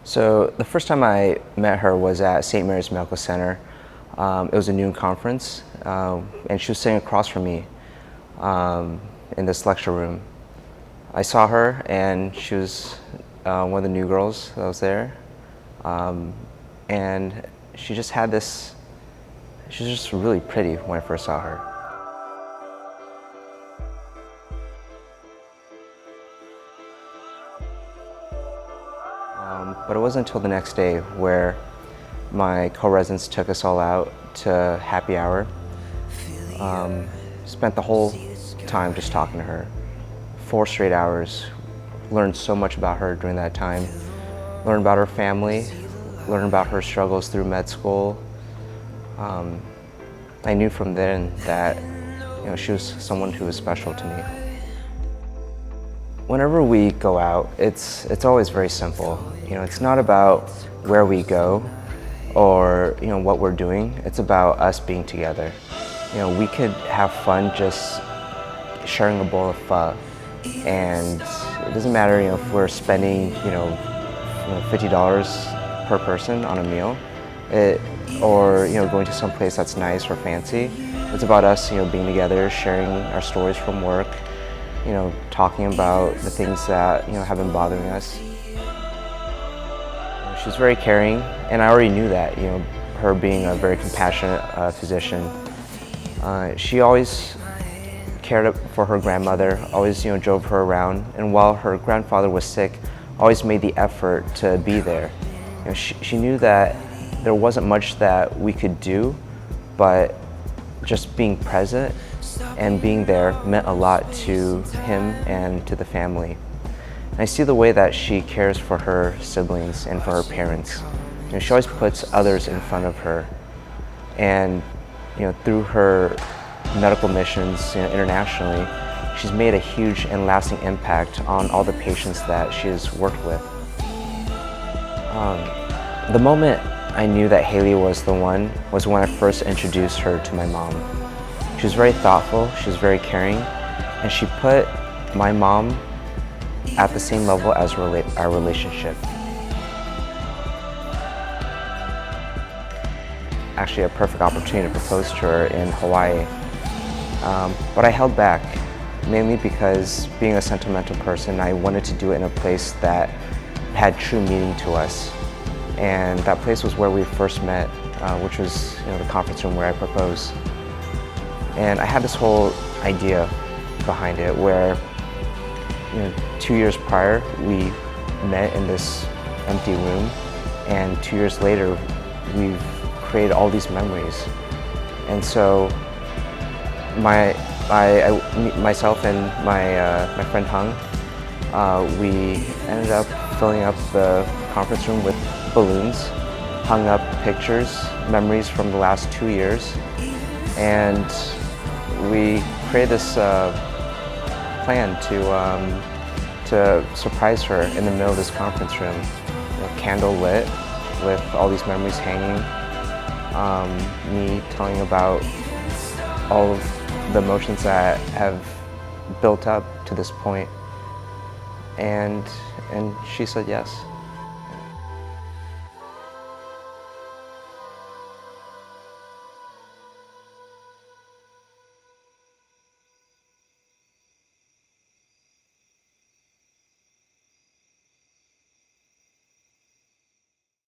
So the first time I met her was at St. Mary's Medical Center. It was a noon conference, and she was sitting across from me in this lecture room. I saw her, and she was one of the new girls that was there, and she just had this. She was just really pretty when I first saw her. But it wasn't until the next day where my co-residents took us all out to happy hour. Spent the whole time just talking to her. 4 straight hours. Learned so much about her during that time. Learned about her family. Learned about her struggles through med school. I knew from then that she was someone who was special to me. Whenever we go out, it's always very simple. It's not about where we go or what we're doing. It's about us being together. We could have fun just sharing a bowl of pho, and it doesn't matter if we're spending $50 per person on a meal, or going to some place that's nice or fancy. It's about us being together, sharing our stories from work, talking about the things that have been bothering us. She's very caring, and I already knew that. Her being a very compassionate physician, she always cared for her grandmother. Always drove her around, and while her grandfather was sick, always made the effort to be there. She knew that there wasn't much that we could do, but just being present and being there meant a lot to him and to the family. And I see the way that she cares for her siblings and for her parents. She always puts others in front of her. And through her medical missions internationally, she's made a huge and lasting impact on all the patients that she has worked with. The moment I knew that Haley was the one was when I first introduced her to my mom. She was very thoughtful, she was very caring, and she put my mom at the same level as our relationship. Actually, a perfect opportunity to propose to her in Hawaii. But I held back, mainly because being a sentimental person, I wanted to do it in a place that had true meaning to us. And that place was where we first met, which was the conference room where I proposed. And I had this whole idea behind it where 2 years prior we met in this empty room, and 2 years later we've created all these memories. And so myself and my friend Hung, we ended up filling up the conference room with balloons, hung up pictures, memories from the last 2 years, and we created this plan to surprise her in the middle of this conference room, candle lit with all these memories hanging, me telling about all of the emotions that have built up to this point, and she said yes.